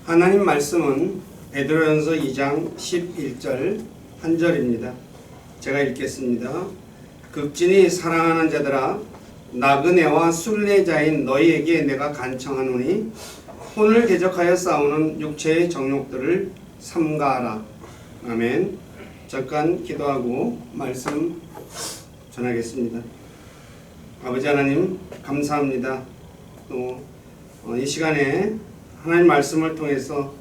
하나님 말씀은 베드로전서 2장 11절 한 절입니다. 제가 읽겠습니다. 극진히 사랑하는 자들아, 나그네와 순례자인 너희에게 내가 간청하노니 혼을 대적하여 싸우는 육체의 정욕들을 삼가하라. 아멘. 잠깐 기도하고 말씀 전하겠습니다. 아버지 하나님 감사합니다. 또 이 시간에 하나님 말씀을 통해서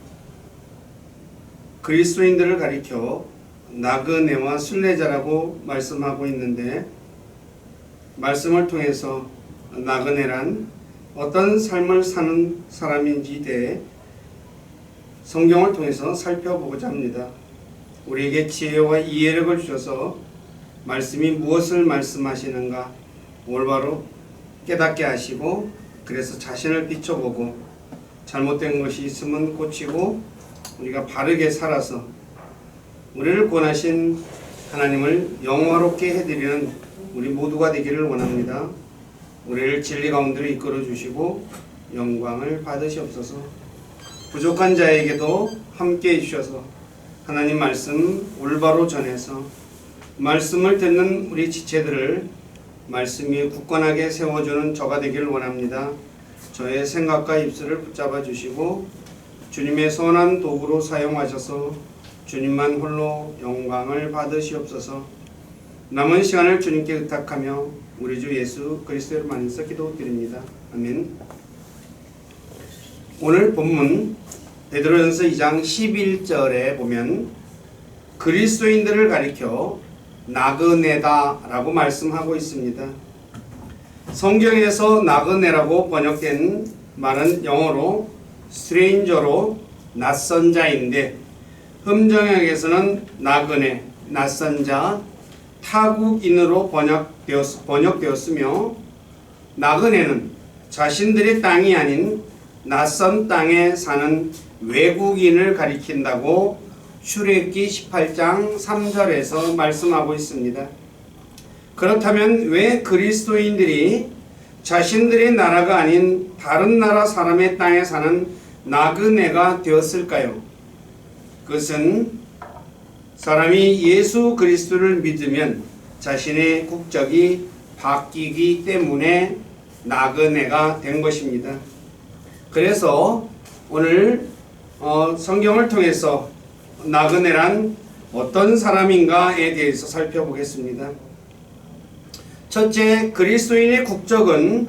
그리스도인들을 가리켜 나그네와 순례자라고 말씀하고 있는데, 말씀을 통해서 나그네란 어떤 삶을 사는 사람인지에 대해 성경을 통해서 살펴보고자 합니다. 우리에게 지혜와 이해력을 주셔서 말씀이 무엇을 말씀하시는가 올바로 깨닫게 하시고, 그래서 자신을 비춰보고 잘못된 것이 있으면 고치고 우리가 바르게 살아서 우리를 권하신 하나님을 영화롭게 해드리는 우리 모두가 되기를 원합니다. 우리를 진리 가운데로 이끌어 주시고 영광을 받으시옵소서. 부족한 자에게도 함께 해주셔서 하나님 말씀 올바로 전해서 말씀을 듣는 우리 지체들을 말씀이 굳건하게 세워주는 저가 되기를 원합니다. 저의 생각과 입술을 붙잡아 주시고 주님의 선한 도구로 사용하셔서 주님만 홀로 영광을 받으시옵소서. 남은 시간을 주님께 의탁하며 우리 주 예수 그리스도의 이름으로 기도드립니다. 아멘. 오늘 본문 베드로전서 2장 11절에 보면 그리스도인들을 가리켜 나그네다라고 말씀하고 있습니다. 성경에서 나그네라고 번역된 말은 영어로 stranger로 낯선 자인데, 흠정역에서는 나그네, 낯선 자, 타국인으로 번역되었으며, 나그네는 자신들의 땅이 아닌 낯선 땅에 사는 외국인을 가리킨다고 출애굽기 18장 3절에서 말씀하고 있습니다. 그렇다면 왜 그리스도인들이 자신들의 나라가 아닌 다른 나라 사람의 땅에 사는 나그네가 되었을까요? 그것은 사람이 예수 그리스도를 믿으면 자신의 국적이 바뀌기 때문에 나그네가 된 것입니다. 그래서 오늘 성경을 통해서 나그네란 어떤 사람인가에 대해서 살펴보겠습니다. 첫째, 그리스도인의 국적은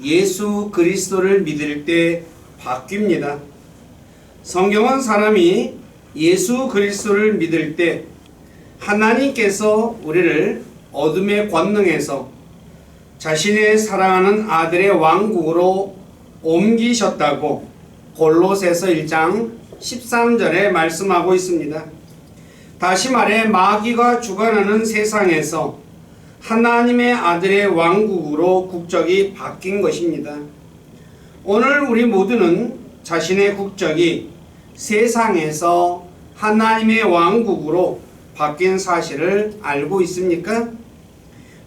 예수 그리스도를 믿을 때 바뀝니다. 성경은 사람이 예수 그리스도를 믿을 때 하나님께서 우리를 어둠의 권능에서 자신의 사랑하는 아들의 왕국으로 옮기셨다고 골로새서 1장 13절에 말씀하고 있습니다. 다시 말해 마귀가 주관하는 세상에서 하나님의 아들의 왕국으로 국적이 바뀐 것입니다. 오늘 우리 모두는 자신의 국적이 세상에서 하나님의 왕국으로 바뀐 사실을 알고 있습니까?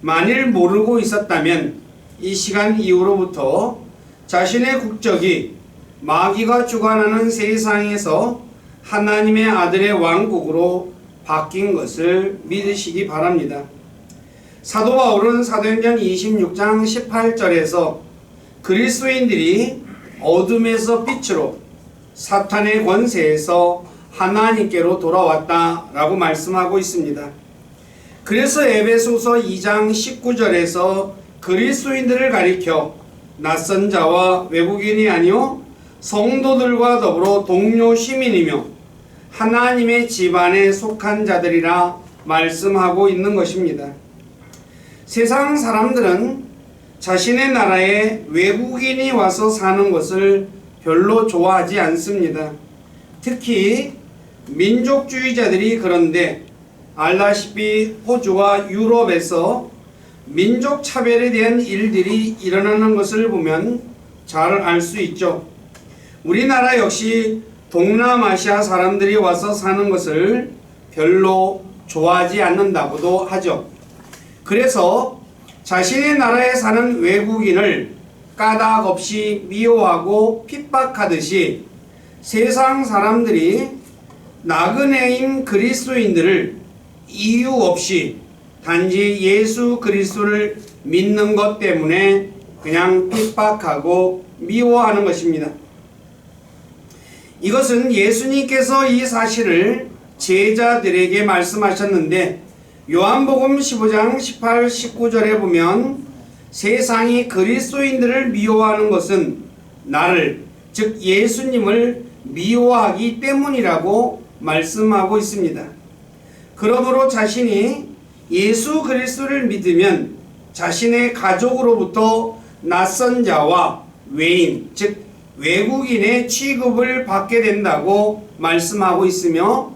만일 모르고 있었다면 이 시간 이후로부터 자신의 국적이 마귀가 주관하는 세상에서 하나님의 아들의 왕국으로 바뀐 것을 믿으시기 바랍니다. 사도 바울은 사도행전 26장 18절에서 그리스도인들이 어둠에서 빛으로 사탄의 권세에서 하나님께로 돌아왔다라고 말씀하고 있습니다. 그래서 에베소서 2장 19절에서 그리스도인들을 가리켜 낯선 자와 외국인이 아니요 성도들과 더불어 동료 시민이며 하나님의 집안에 속한 자들이라 말씀하고 있는 것입니다. 세상 사람들은 자신의 나라에 외국인이 와서 사는 것을 별로 좋아하지 않습니다. 특히 민족주의자들이 그런데 알다시피 호주와 유럽에서 민족 차별에 대한 일들이 일어나는 것을 보면 잘 알 수 있죠. 우리나라 역시 동남아시아 사람들이 와서 사는 것을 별로 좋아하지 않는다고도 하죠. 그래서 자신의 나라에 사는 외국인을 까닭 없이 미워하고 핍박하듯이 세상 사람들이 나그네인 그리스도인들을 이유 없이 단지 예수 그리스도를 믿는 것 때문에 그냥 핍박하고 미워하는 것입니다. 이것은 예수님께서 이 사실을 제자들에게 말씀하셨는데 요한복음 15장 18, 19절에 보면 세상이 그리스도인들을 미워하는 것은 나를, 즉 예수님을 미워하기 때문이라고 말씀하고 있습니다. 그러므로 자신이 예수 그리스도를 믿으면 자신의 가족으로부터 낯선 자와 외인, 즉 외국인의 취급을 받게 된다고 말씀하고 있으며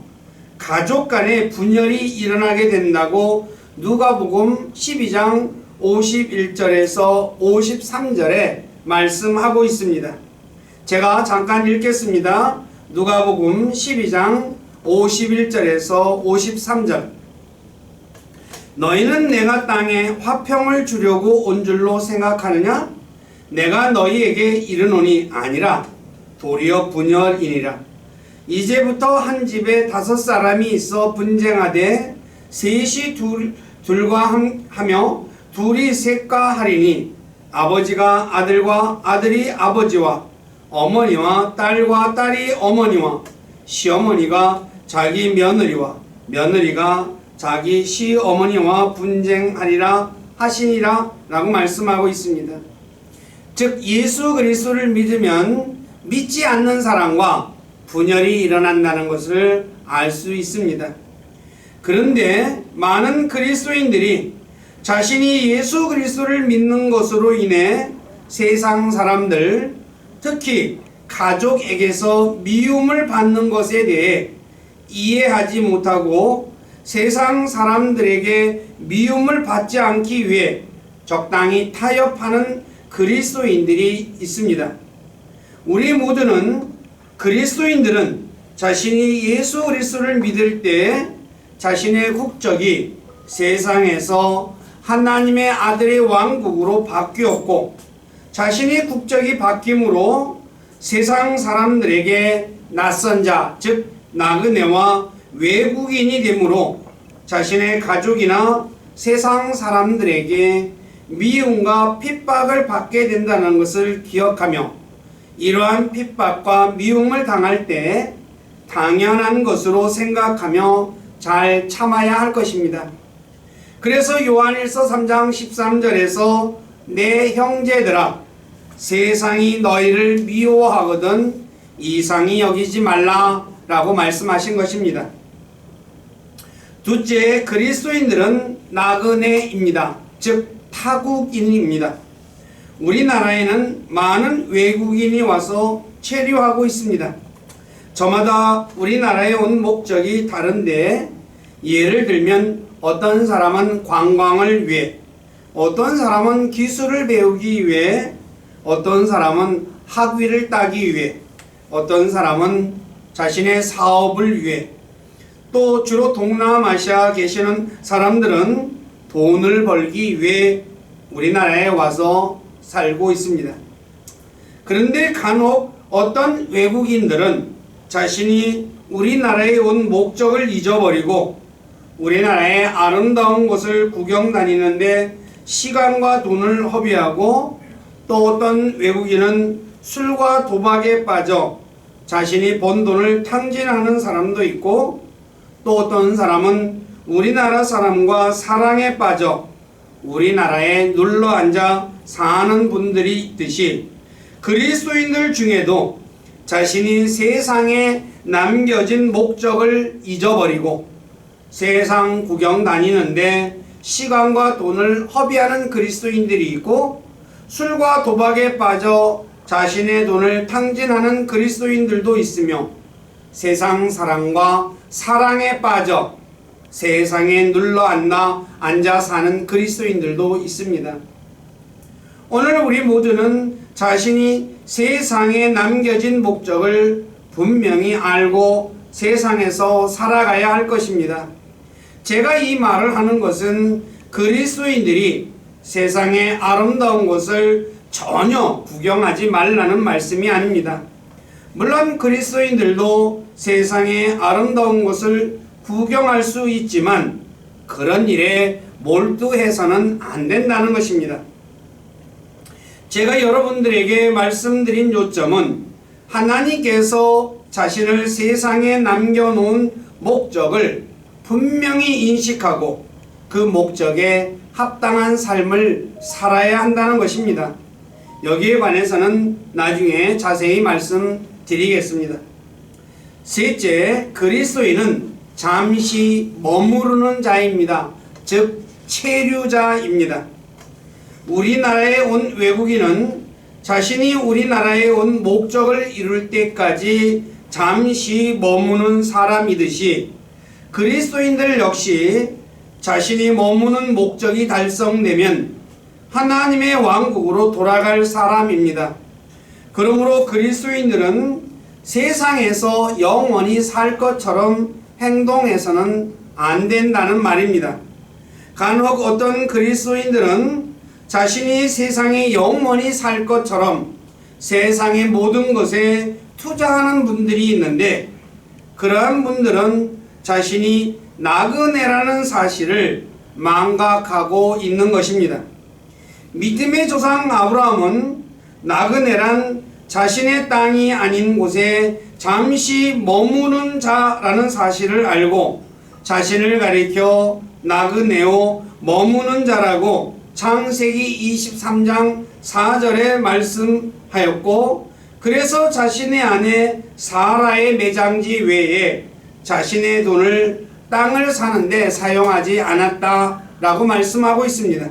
가족 간의 분열이 일어나게 된다고 누가복음 12장 51절에서 53절에 말씀하고 있습니다. 제가 잠깐 읽겠습니다. 누가복음 12장 51절에서 53절. 너희는 내가 땅에 화평을 주려고 온 줄로 생각하느냐? 내가 너희에게 이르노니 아니라 도리어 분열이니라. 이제부터 한 집에 5사람이 있어 분쟁하되 셋이 둘과 하며 둘이 셋과 하리니 아버지가 아들과 아들이 아버지와 어머니와 딸과 딸이 어머니와 시어머니가 자기 며느리와 며느리가 자기 시어머니와 분쟁하리라 하시니라 라고 말씀하고 있습니다. 즉 예수 그리스도를 믿으면 믿지 않는 사람과 분열이 일어난다는 것을 알 수 있습니다. 그런데 많은 그리스도인들이 자신이 예수 그리스도를 믿는 것으로 인해 세상 사람들, 특히 가족에게서 미움을 받는 것에 대해 이해하지 못하고 세상 사람들에게 미움을 받지 않기 위해 적당히 타협하는 그리스도인들이 있습니다. 우리 모두는 그리스도인들은 자신이 예수 그리스도를 믿을 때 자신의 국적이 세상에서 하나님의 아들의 왕국으로 바뀌었고 자신의 국적이 바뀜으로 세상 사람들에게 낯선 자, 즉 나그네와 외국인이 되므로 자신의 가족이나 세상 사람들에게 미움과 핍박을 받게 된다는 것을 기억하며 이러한 핍박과 미움을 당할 때 당연한 것으로 생각하며 잘 참아야 할 것입니다. 그래서 요한일서 3장 13절에서 내 형제들아 세상이 너희를 미워하거든 이상히 여기지 말라 라고 말씀하신 것입니다. 둘째, 그리스도인들은 나그네입니다. 즉 타국인입니다. 우리나라에는 많은 외국인이 와서 체류하고 있습니다. 저마다 우리나라에 온 목적이 다른데 예를 들면 어떤 사람은 관광을 위해, 어떤 사람은 기술을 배우기 위해, 어떤 사람은 학위를 따기 위해, 어떤 사람은 자신의 사업을 위해, 또 주로 동남아시아 계시는 사람들은 돈을 벌기 위해 우리나라에 와서 살고 있습니다. 그런데 간혹 어떤 외국인들은 자신이 우리나라에 온 목적을 잊어버리고 우리나라의 아름다운 곳을 구경 다니는데 시간과 돈을 허비하고 또 어떤 외국인은 술과 도박에 빠져 자신이 번 돈을 탕진하는 사람도 있고 또 어떤 사람은 우리나라 사람과 사랑에 빠져 우리나라에 눌러 앉아 사는 분들이 있듯이 그리스도인들 중에도 자신이 세상에 남겨진 목적을 잊어버리고 세상 구경 다니는데 시간과 돈을 허비하는 그리스도인들이 있고 술과 도박에 빠져 자신의 돈을 탕진하는 그리스도인들도 있으며 세상 사랑과 사랑에 빠져 세상에 눌러 앉아 사는 그리스도인들도 있습니다. 오늘 우리 모두는 자신이 세상에 남겨진 목적을 분명히 알고 세상에서 살아가야 할 것입니다. 제가 이 말을 하는 것은 그리스도인들이 세상의 아름다운 것을 전혀 구경하지 말라는 말씀이 아닙니다. 물론 그리스도인들도 세상의 아름다운 것을 구경할 수 있지만 그런 일에 몰두해서는 안 된다는 것입니다. 제가 여러분들에게 말씀드린 요점은 하나님께서 자신을 세상에 남겨놓은 목적을 분명히 인식하고 그 목적에 합당한 삶을 살아야 한다는 것입니다. 여기에 관해서는 나중에 자세히 말씀드리겠습니다. 셋째, 그리스도인은 잠시 머무르는 자입니다. 즉 체류자입니다. 우리나라에 온 외국인은 자신이 우리나라에 온 목적을 이룰 때까지 잠시 머무는 사람이듯이 그리스도인들 역시 자신이 머무는 목적이 달성되면 하나님의 왕국으로 돌아갈 사람입니다. 그러므로 그리스도인들은 세상에서 영원히 살 것처럼 행동해서는 안 된다는 말입니다. 간혹 어떤 그리스도인들은 자신이 세상에 영원히 살 것처럼 세상의 모든 것에 투자하는 분들이 있는데 그러한 분들은 자신이 나그네라는 사실을 망각하고 있는 것입니다. 믿음의 조상 아브라함은 나그네란 자신의 땅이 아닌 곳에 잠시 머무는 자라는 사실을 알고 자신을 가리켜 나그네오 머무는 자라고 창세기 23장 4절에 말씀하였고 그래서 자신의 아내 사라의 매장지 외에 자신의 돈을 땅을 사는데 사용하지 않았다라고 말씀하고 있습니다.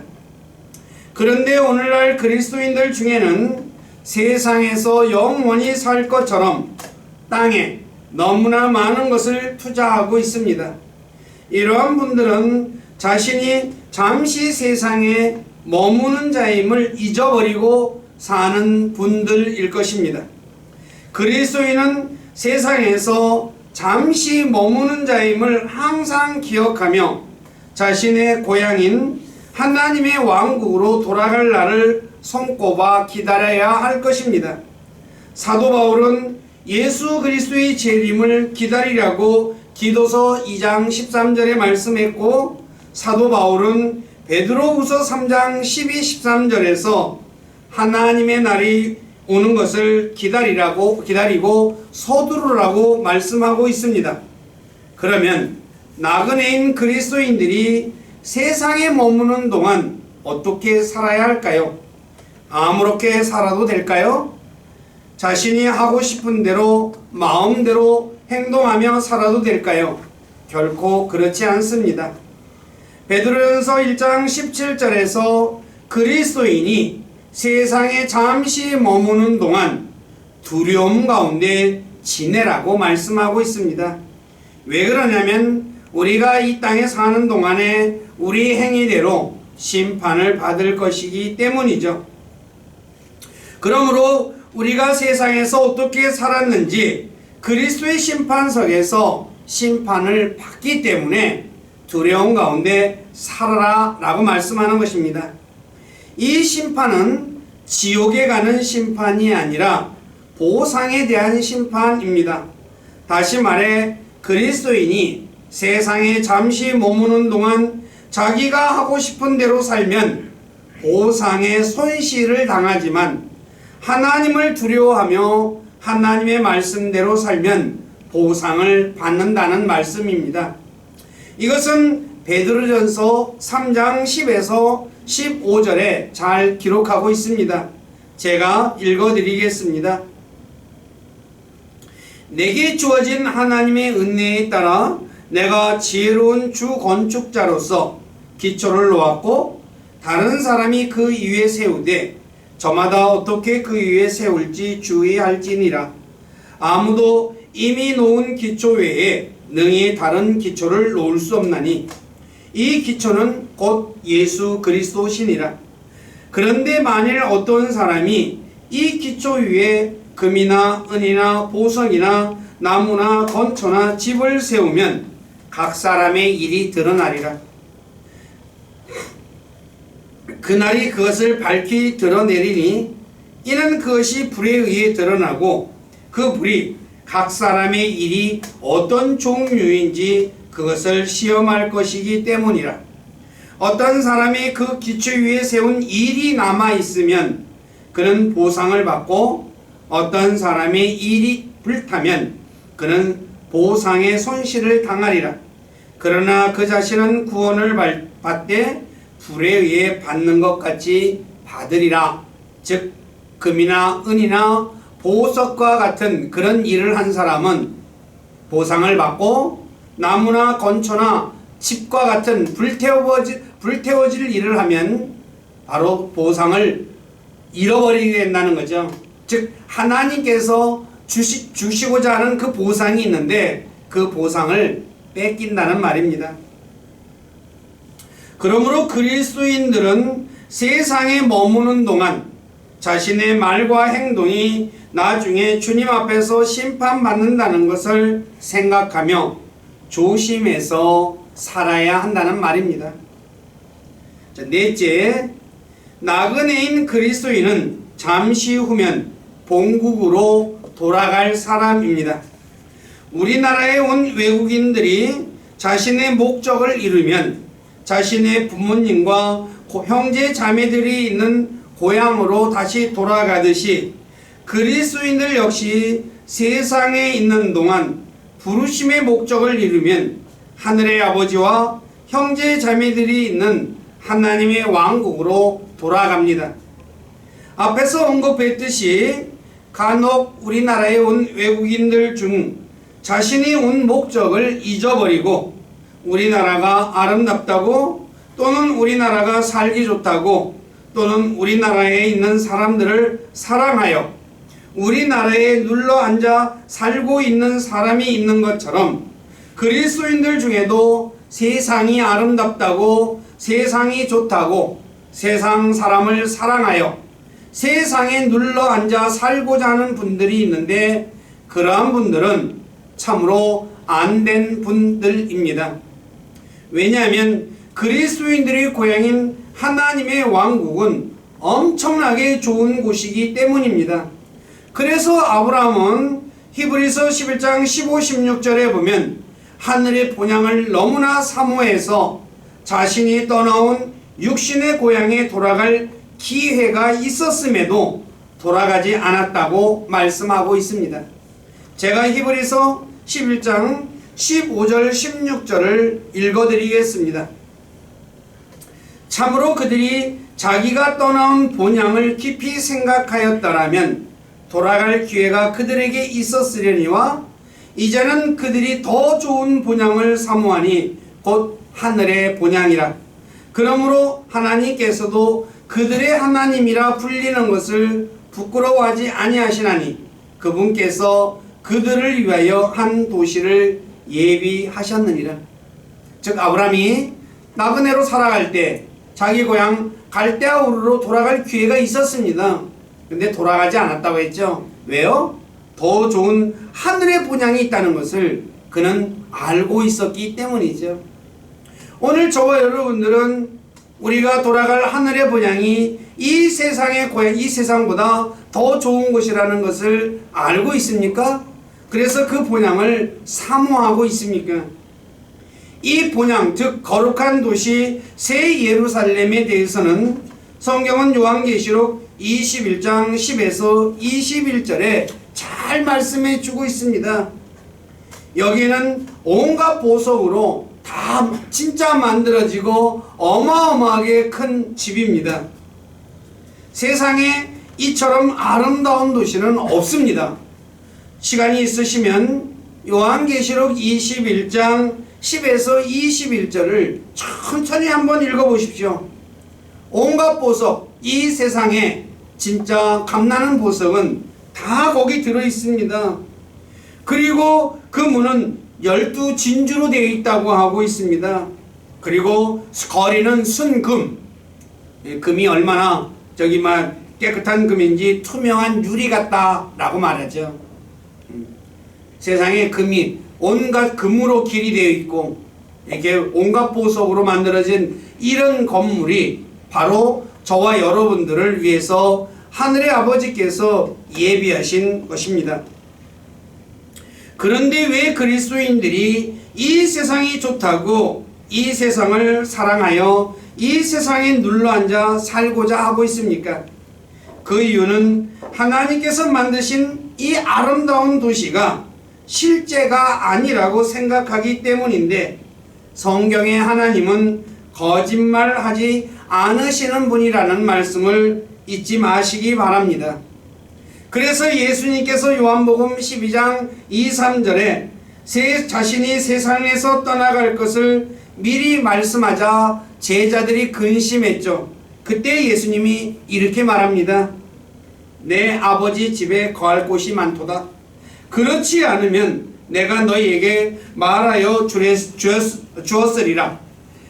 그런데 오늘날 그리스도인들 중에는 세상에서 영원히 살 것처럼 땅에 너무나 많은 것을 투자하고 있습니다. 이러한 분들은 자신이 잠시 세상에 머무는 자임을 잊어버리고 사는 분들일 것입니다. 그리스도인은 세상에서 잠시 머무는 자임을 항상 기억하며 자신의 고향인 하나님의 왕국으로 돌아갈 날을 손꼽아 기다려야 할 것입니다. 사도 바울은 예수 그리스도의 재림을 기다리라고 디도서 2장 13절에 말씀했고 사도 바울은 베드로후서 3장 12, 13절에서 하나님의 날이 오는 것을 기다리고 서두르라고 말씀하고 있습니다. 그러면 나그네인 그리스도인들이 세상에 머무는 동안 어떻게 살아야 할까요? 아무렇게 살아도 될까요? 자신이 하고 싶은 대로 마음대로 행동하며 살아도 될까요? 결코 그렇지 않습니다. 베드로전서 1장 17절에서 그리스도인이 세상에 잠시 머무는 동안 두려움 가운데 지내라고 말씀하고 있습니다. 왜 그러냐면 우리가 이 땅에 사는 동안에 우리 행위대로 심판을 받을 것이기 때문이죠. 그러므로 우리가 세상에서 어떻게 살았는지 그리스도의 심판석에서 심판을 받기 때문에 두려움 가운데 살아라 라고 말씀하는 것입니다. 이 심판은 지옥에 가는 심판이 아니라 보상에 대한 심판입니다. 다시 말해 그리스도인이 세상에 잠시 머무는 동안 자기가 하고 싶은 대로 살면 보상의 손실을 당하지만 하나님을 두려워하며 하나님의 말씀대로 살면 보상을 받는다는 말씀입니다. 이것은 베드로전서 3장 10에서 15절에 잘 기록하고 있습니다. 제가 읽어드리겠습니다. 내게 주어진 하나님의 은혜에 따라 내가 지혜로운 주 건축자로서 기초를 놓았고 다른 사람이 그 위에 세우되 저마다 어떻게 그 위에 세울지 주의할지니라. 아무도 이미 놓은 기초 외에 능히 다른 기초를 놓을 수 없나니 이 기초는 곧 예수 그리스도시니라. 그런데 만일 어떤 사람이 이 기초 위에 금이나 은이나 보석이나 나무나 건초나 집을 세우면 각 사람의 일이 드러나리라. 그날이 그것을 밝히 드러내리니 이는 그것이 불에 의해 드러나고 그 불이 각 사람의 일이 어떤 종류인지 그것을 시험할 것이기 때문이라. 어떤 사람이 그 기초 위에 세운 일이 남아있으면 그는 보상을 받고, 어떤 사람의 일이 불타면 그는 보상의 손실을 당하리라. 그러나 그 자신은 구원을 받되 불에 의해 받는 것 같이 받으리라. 즉 금이나 은이나 보석과 같은 그런 일을 한 사람은 보상을 받고, 나무나 건초나 집과 같은 불태워질 일을 하면 바로 보상을 잃어버리게 된다는 거죠. 즉 하나님께서 주시고자 하는 그 보상이 있는데 그 보상을 뺏긴다는 말입니다. 그러므로 그리스도인들은 세상에 머무는 동안 자신의 말과 행동이 나중에 주님 앞에서 심판받는다는 것을 생각하며 조심해서 살아야 한다는 말입니다. 자, 넷째, 나그네인 그리스도인은 잠시 후면 본국으로 돌아갈 사람입니다. 우리나라에 온 외국인들이 자신의 목적을 이루면 자신의 부모님과 형제 자매들이 있는 고향으로 다시 돌아가듯이 그리스도인들 역시 세상에 있는 동안 부르심의 목적을 이루면 하늘의 아버지와 형제 자매들이 있는 하나님의 왕국으로 돌아갑니다. 앞에서 언급했듯이 간혹 우리나라에 온 외국인들 중 자신이 온 목적을 잊어버리고 우리나라가 아름답다고, 또는 우리나라가 살기 좋다고, 또는 우리나라에 있는 사람들을 사랑하여 우리나라에 눌러앉아 살고 있는 사람이 있는 것처럼 그리스도인들 중에도 세상이 아름답다고, 세상이 좋다고, 세상 사람을 사랑하여 세상에 눌러앉아 살고자 하는 분들이 있는데, 그러한 분들은 참으로 안된 분들입니다. 왜냐하면 그리스도인들의 고향인 하나님의 왕국은 엄청나게 좋은 곳이기 때문입니다. 그래서 아브라함은 히브리서 11장 15, 16절에 보면 하늘의 본향을 너무나 사모해서 자신이 떠나온 육신의 고향에 돌아갈 기회가 있었음에도 돌아가지 않았다고 말씀하고 있습니다. 제가 히브리서 11장 15절 16절을 읽어드리겠습니다. 참으로 그들이 자기가 떠나온 본향을 깊이 생각하였더라면 돌아갈 기회가 그들에게 있었으려니와, 이제는 그들이 더 좋은 본향을 사모하니 곧 하늘의 본향이라. 그러므로 하나님께서도 그들의 하나님이라 불리는 것을 부끄러워하지 아니하시나니 그분께서 그들을 위하여 한 도시를 예비하셨느니라. 즉 아브라함이 나그네로 살아갈 때 자기 고향 갈대아 우르로 돌아갈 기회가 있었습니다. 근데 돌아가지 않았다고 했죠. 왜요? 더 좋은 하늘의 본향이 있다는 것을 그는 알고 있었기 때문이죠. 오늘 저와 여러분들은 우리가 돌아갈 하늘의 본향이 이 세상의 고향, 이 세상보다 더 좋은 곳이라는 것을 알고 있습니까? 그래서 그 본향을 사모하고 있습니까? 이 본향, 즉 거룩한 도시 새 예루살렘에 대해서는 성경은 요한계시록 21장 10에서 21절에 잘 말씀해 주고 있습니다. 여기는 온갖 보석으로 다 진짜 만들어지고 어마어마하게 큰 집입니다. 세상에 이처럼 아름다운 도시는 없습니다. 시간이 있으시면 요한계시록 21장 10에서 21절을 천천히 한번 읽어보십시오. 온갖 보석, 이 세상에 진짜 감나는 보석은 다 거기 들어있습니다. 그리고 그 문은 12진주로 되어 있다고 하고 있습니다. 그리고 거리는 순금, 금이 얼마나 깨끗한 금인지 투명한 유리 같다라고 말하죠. 세상에 금이 온갖 금으로 길이 되어 있고 이렇게 온갖 보석으로 만들어진 이런 건물이 바로 저와 여러분들을 위해서 하늘의 아버지께서 예비하신 것입니다. 그런데 왜 그리스도인들이 이 세상이 좋다고 이 세상을 사랑하여 이 세상에 눌러앉아 살고자 하고 있습니까? 그 이유는 하나님께서 만드신 이 아름다운 도시가 실제가 아니라고 생각하기 때문인데, 성경의 하나님은 거짓말하지 않으시는 분이라는 말씀을 잊지 마시기 바랍니다. 그래서 예수님께서 요한복음 12장 2, 3절에 자신이 세상에서 떠나갈 것을 미리 말씀하자 제자들이 근심했죠. 그때 예수님이 이렇게 말합니다. 내 아버지 집에 거할 곳이 많도다. 그렇지 않으면 내가 너희에게 말하여 주었으리라.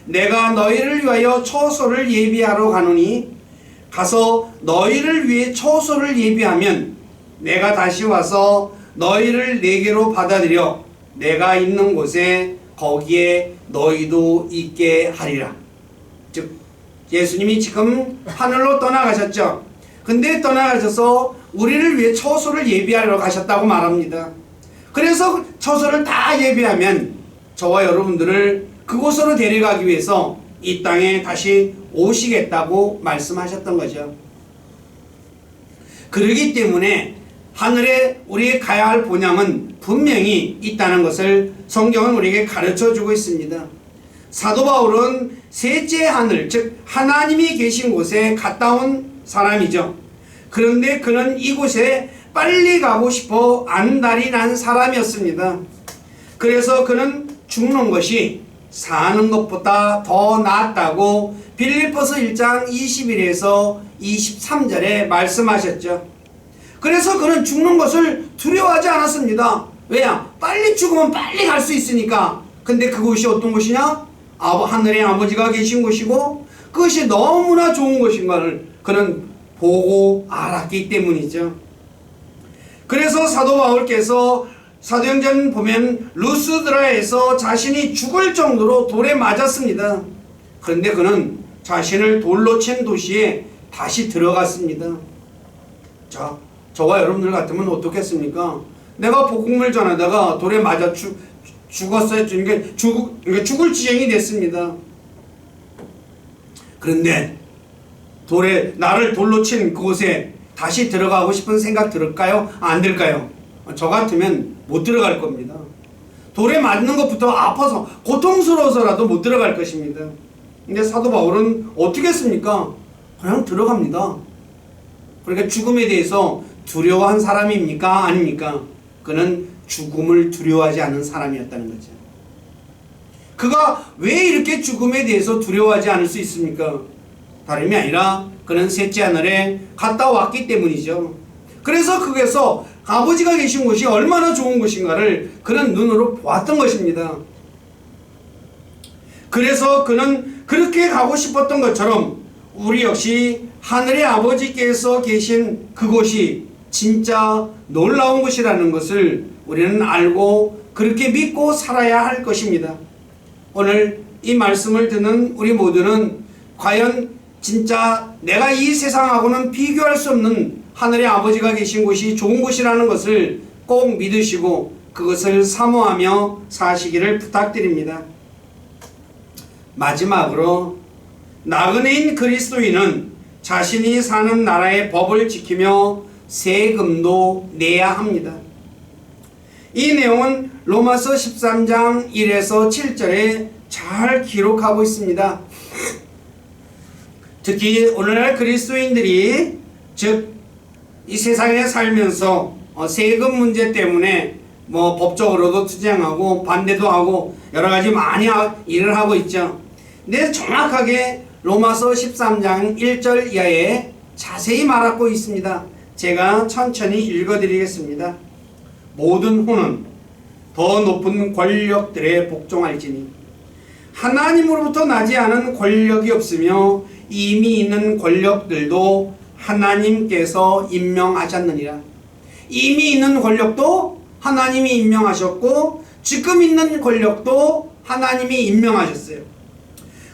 내가 너희를 위하여 처소를 예비하러 가노니 가서 너희를 위해 처소를 예비하면 내가 다시 와서 너희를 내게로 받아들여 내가 있는 곳에 거기에 너희도 있게 하리라. 즉 예수님이 지금 하늘로 떠나가셨죠. 근데 떠나가셔서 우리를 위해 처소를 예비하러 가셨다고 말합니다. 그래서 처소를 다 예비하면 저와 여러분들을 그곳으로 데려가기 위해서 이 땅에 다시 오시겠다고 말씀하셨던 거죠. 그렇기 때문에 하늘에 우리가 가야 할 본향은 분명히 있다는 것을 성경은 우리에게 가르쳐주고 있습니다. 사도 바울은 셋째 하늘, 즉 하나님이 계신 곳에 갔다 온 사람이죠. 그런데 그는 이곳에 빨리 가고 싶어 안달이 난 사람이었습니다. 그래서 그는 죽는 것이 사는 것보다 더 낫다고 빌립보서 1장 21에서 23절에 말씀하셨죠. 그래서 그는 죽는 것을 두려워하지 않았습니다. 왜냐? 빨리 죽으면 빨리 갈 수 있으니까. 근데 그곳이 어떤 곳이냐? 하늘의 아버지가 계신 곳이고 그것이 너무나 좋은 것인가를 그는 보고 알았기 때문이죠. 그래서 사도 바울께서 사도행전 보면 루스드라에서 자신이 죽을 정도로 돌에 맞았습니다. 그런데 그는 자신을 돌로 친 도시에 다시 들어갔습니다. 자, 저와 여러분들 같으면 어떻겠습니까? 내가 복음을 전하다가 돌에 맞아 죽었어요. 그러니까 죽을 지경이 됐습니다. 그런데 나를 돌로 친 그곳에 다시 들어가고 싶은 생각 들을까요? 안 들까요? 저 같으면 못 들어갈 겁니다. 돌에 맞는 것부터 아파서 고통스러워서라도 못 들어갈 것입니다. 근데 사도 바울은 어떻게 했습니까? 그냥 들어갑니다. 그러니까 죽음에 대해서 두려워한 사람입니까? 아닙니까? 그는 죽음을 두려워하지 않은 사람이었다는 거죠. 그가 왜 이렇게 죽음에 대해서 두려워하지 않을 수 있습니까? 다름이 아니라 그는 셋째 하늘에 갔다 왔기 때문이죠. 그래서 거기서 아버지가 계신 곳이 얼마나 좋은 곳인가를 그는 눈으로 보았던 것입니다. 그래서 그는 그렇게 가고 싶었던 것처럼 우리 역시 하늘의 아버지께서 계신 그곳이 진짜 놀라운 곳이라는 것을 우리는 알고 그렇게 믿고 살아야 할 것입니다. 오늘 이 말씀을 듣는 우리 모두는 과연 진짜 내가 이 세상하고는 비교할 수 없는 하늘의 아버지가 계신 곳이 좋은 곳이라는 것을 꼭 믿으시고 그것을 사모하며 사시기를 부탁드립니다. 마지막으로 나그네인 그리스도인은 자신이 사는 나라의 법을 지키며 세금도 내야 합니다. 이 내용은 로마서 13장 1에서 7절에 잘 기록하고 있습니다. 특히 오늘날 그리스도인들이 즉 이 세상에 살면서 세금 문제 때문에 법적으로도 투쟁하고 반대도 하고 여러 가지 많이 일을 하고 있죠. 근데 정확하게 로마서 13장 1절 이하에 자세히 말하고 있습니다. 제가 천천히 읽어드리겠습니다. 모든 후는 더 높은 권력들에 복종할지니 하나님으로부터 나지 않은 권력이 없으며 이미 있는 권력들도 하나님께서 임명하셨느니라. 이미 있는 권력도 하나님이 임명하셨고 지금 있는 권력도 하나님이 임명하셨어요.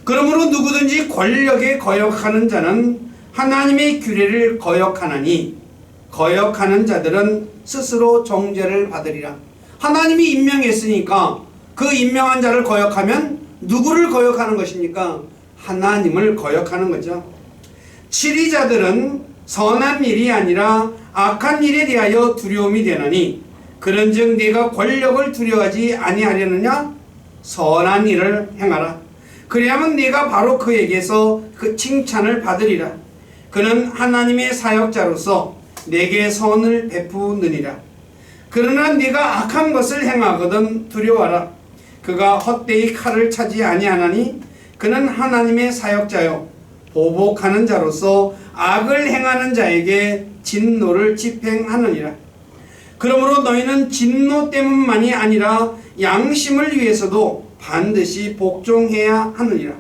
그러므로 누구든지 권력에 거역하는 자는 하나님의 규례를 거역하나니 거역하는 자들은 스스로 정죄를 받으리라. 하나님이 임명했으니까 그 임명한 자를 거역하면 누구를 거역하는 것입니까? 하나님을 거역하는 거죠. 치리자들은 선한 일이 아니라 악한 일에 대하여 두려움이 되나니 그런즉 네가 권력을 두려워하지 아니하려느냐? 선한 일을 행하라. 그리하면 네가 바로 그에게서 그 칭찬을 받으리라. 그는 하나님의 사역자로서 내게 선을 베푸느니라. 그러나 네가 악한 것을 행하거든 두려워하라. 그가 헛되이 칼을 차지 아니하나니 그는 하나님의 사역자요 보복하는 자로서 악을 행하는 자에게 진노를 집행하느니라. 그러므로 너희는 진노 때문만이 아니라 양심을 위해서도 반드시 복종해야 하느니라.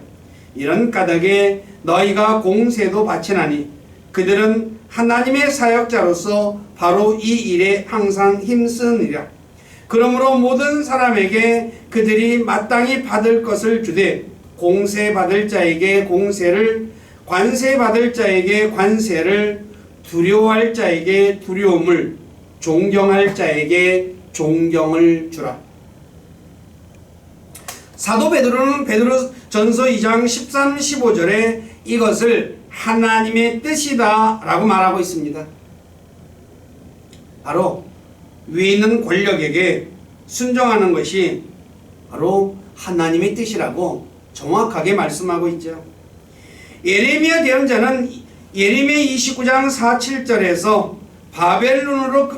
이런 까닭에 너희가 공세도 바치나니 그들은 하나님의 사역자로서 바로 이 일에 항상 힘쓰느니라. 그러므로 모든 사람에게 그들이 마땅히 받을 것을 주되 공세 받을 자에게 공세를, 관세 받을 자에게 관세를, 두려워할 자에게 두려움을, 존경할 자에게 존경을 주라. 사도 베드로는 베드로전서 2장 13, 15절에 이것을 하나님의 뜻이다 라고 말하고 있습니다. 바로 위에 있는 권력에게 순종하는 것이 바로 하나님의 뜻이라고 정확하게 말씀하고 있죠. 예레미야 대언자는 예레미야 29장 4, 7절에서 바벨론으로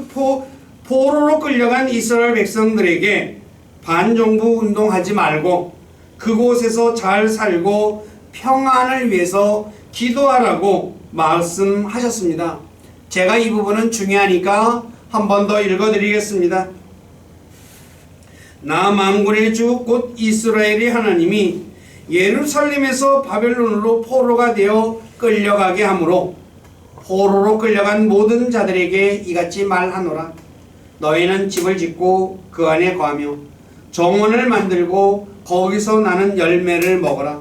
포로로 끌려간 이스라엘 백성들에게 반정부 운동하지 말고 그곳에서 잘 살고 평안을 위해서 기도하라고 말씀하셨습니다. 제가 이 부분은 중요하니까 한 번 더 읽어드리겠습니다. 나 만군의 주 곧 이스라엘의 하나님이 예루살렘에서 바벨론으로 포로가 되어 끌려가게 하므로 포로로 끌려간 모든 자들에게 이같이 말하노라. 너희는 집을 짓고 그 안에 거하며 정원을 만들고 거기서 나는 열매를 먹어라.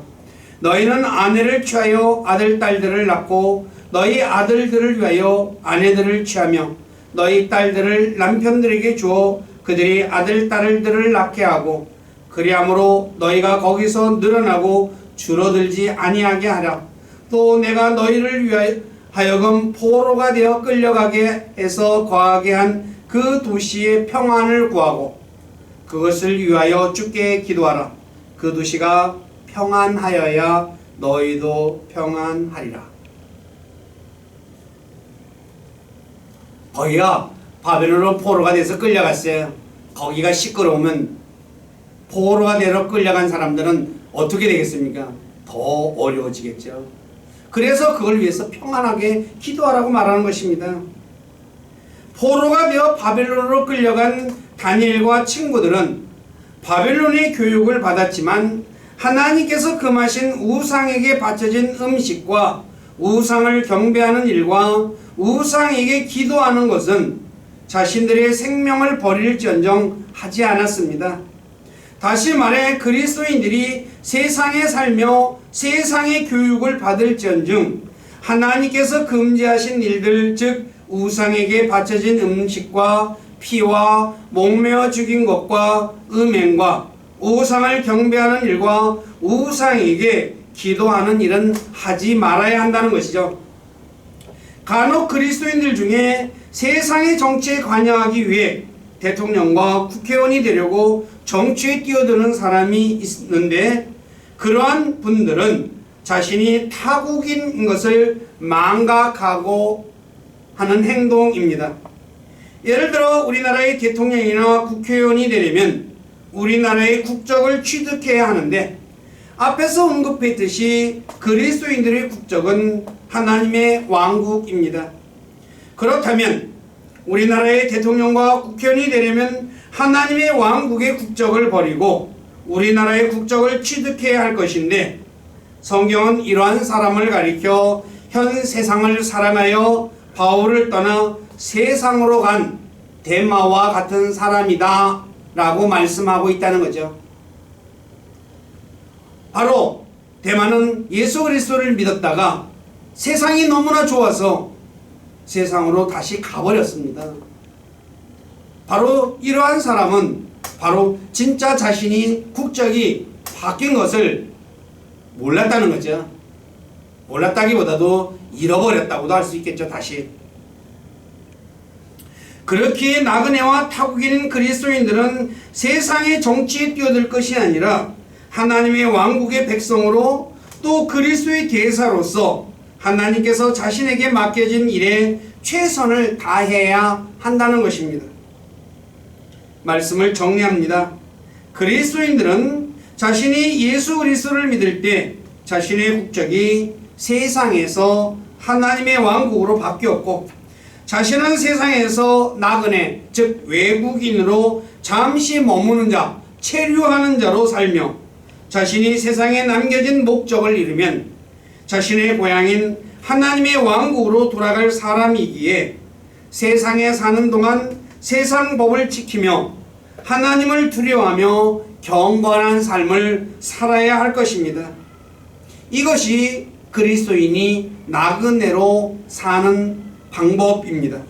너희는 아내를 취하여 아들 딸들을 낳고 너희 아들들을 위하여 아내들을 취하며 너희 딸들을 남편들에게 주어 그들이 아들 딸들을 낳게 하고 그리함으로 너희가 거기서 늘어나고 줄어들지 아니하게 하라. 또 내가 너희를 위하여 하여금 포로가 되어 끌려가게 해서 거하게 한 그 도시의 평안을 구하고 그것을 위하여 주께 기도하라. 그 도시가 평안하여야 너희도 평안하리라. 거기가 바벨론으로 포로가 돼서 끌려갔어요. 거기가 시끄러우면 포로가 되어 끌려간 사람들은 어떻게 되겠습니까? 더 어려워지겠죠. 그래서 그걸 위해서 평안하게 기도하라고 말하는 것입니다. 포로가 되어 바벨론으로 끌려간 다니엘과 친구들은 바벨론의 교육을 받았지만 하나님께서 금하신 우상에게 바쳐진 음식과 우상을 경배하는 일과 우상에게 기도하는 것은 자신들의 생명을 버릴지언정 하지 않았습니다. 다시 말해 그리스도인들이 세상에 살며 세상의 교육을 받을지언정 하나님께서 금지하신 일들, 즉 우상에게 바쳐진 음식과 피와 목매어 죽인 것과 음행과 우상을 경배하는 일과 우상에게 기도하는 일은 하지 말아야 한다는 것이죠. 간혹 그리스도인들 중에 세상의 정치에 관여하기 위해 대통령과 국회의원이 되려고 정치에 뛰어드는 사람이 있는데 그러한 분들은 자신이 타국인 것을 망각하고 하는 행동입니다. 예를 들어 우리나라의 대통령이나 국회의원이 되려면 우리나라의 국적을 취득해야 하는데 앞에서 언급했듯이 그리스도인들의 국적은 하나님의 왕국입니다. 그렇다면 우리나라의 대통령과 국회의원이 되려면 하나님의 왕국의 국적을 버리고 우리나라의 국적을 취득해야 할 것인데 성경은 이러한 사람을 가리켜 현 세상을 사랑하여 바울을 떠나 세상으로 간 데마와 같은 사람이다 라고 말씀하고 있다는 거죠. 바로 데마는 예수 그리스도를 믿었다가 세상이 너무나 좋아서 세상으로 다시 가버렸습니다. 바로 이러한 사람은 바로 진짜 자신이 국적이 바뀐 것을 몰랐다는 거죠. 몰랐다기보다도 잃어버렸다고도 할 수 있겠죠. 다시 그렇게 나그네와 타국인 그리스도인들은 세상의 정치에 뛰어들 것이 아니라 하나님의 왕국의 백성으로 또 그리스도의 대사로서 하나님께서 자신에게 맡겨진 일에 최선을 다해야 한다는 것입니다. 말씀을 정리합니다. 그리스도인들은 자신이 예수 그리스도를 믿을 때 자신의 국적이 세상에서 하나님의 왕국으로 바뀌었고, 자신은 세상에서 나그네, 즉 외국인으로 잠시 머무는 자, 체류하는 자로 살며 자신이 세상에 남겨진 목적을 이루면 자신의 고향인 하나님의 왕국으로 돌아갈 사람이기에 세상에 사는 동안 세상 법을 지키며 하나님을 두려워하며 경건한 삶을 살아야 할 것입니다. 이것이 그리스도인이 나그네로 사는 방법입니다.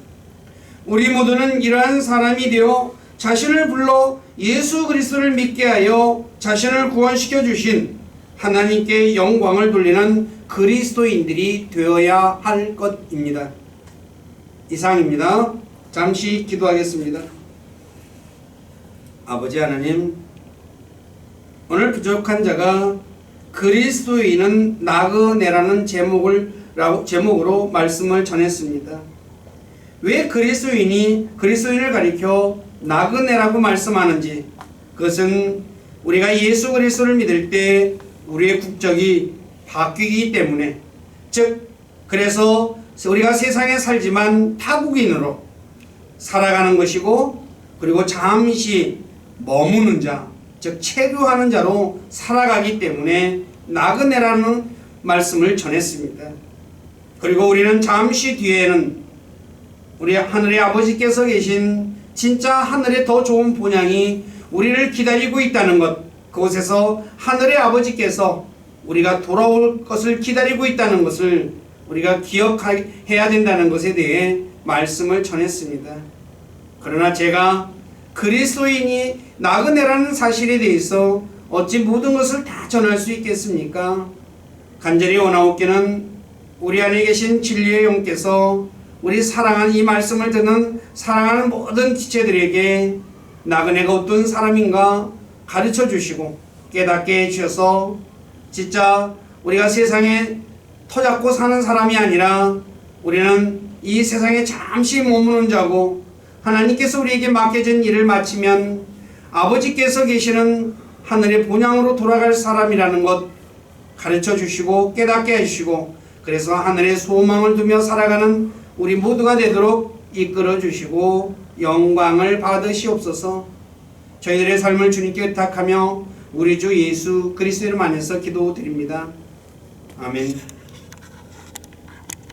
우리 모두는 이러한 사람이 되어 자신을 불러 예수 그리스도를 믿게 하여 자신을 구원시켜 주신 하나님께 영광을 돌리는 그리스도인들이 되어야 할 것입니다. 이상입니다. 잠시 기도하겠습니다. 아버지 하나님, 오늘 부족한 자가 그리스도인은 나그네라는 제목으로 말씀을 전했습니다. 왜 그리스도인을 가리켜 나그네라고 말씀하는지, 그것은 우리가 예수 그리스도를 믿을 때 우리의 국적이 바뀌기 때문에, 즉 그래서 우리가 세상에 살지만 타국인으로 살아가는 것이고, 그리고 잠시 머무는 자, 즉 체류하는 자로 살아가기 때문에 나그네라는 말씀을 전했습니다. 그리고 우리는 잠시 뒤에는 우리 하늘의 아버지께서 계신 진짜 하늘의 더 좋은 본향이 우리를 기다리고 있다는 것, 그곳에서 하늘의 아버지께서 우리가 돌아올 것을 기다리고 있다는 것을 우리가 기억해야 된다는 것에 대해 말씀을 전했습니다. 그러나 제가 그리스도인이 나그네라는 사실에 대해서 어찌 모든 것을 다 전할 수 있겠습니까? 간절히 원하옵기는 우리 안에 계신 진리의 영께서 우리 사랑하는 이 말씀을 듣는 사랑하는 모든 지체들에게 나그네가 어떤 사람인가 가르쳐 주시고 깨닫게 해주셔서 진짜 우리가 세상에 터잡고 사는 사람이 아니라 우리는 이 세상에 잠시 머무는 자고, 하나님께서 우리에게 맡겨진 일을 마치면 아버지께서 계시는 하늘의 본향으로 돌아갈 사람이라는 것 가르쳐 주시고 깨닫게 해주시고, 그래서 하늘의 소망을 두며 살아가는 우리 모두가 되도록 이끌어 주시고 영광을 받으시옵소서. 저희들의 삶을 주님께 의탁하며 우리 주 예수 그리스도 이름 안에서 기도드립니다. 아멘.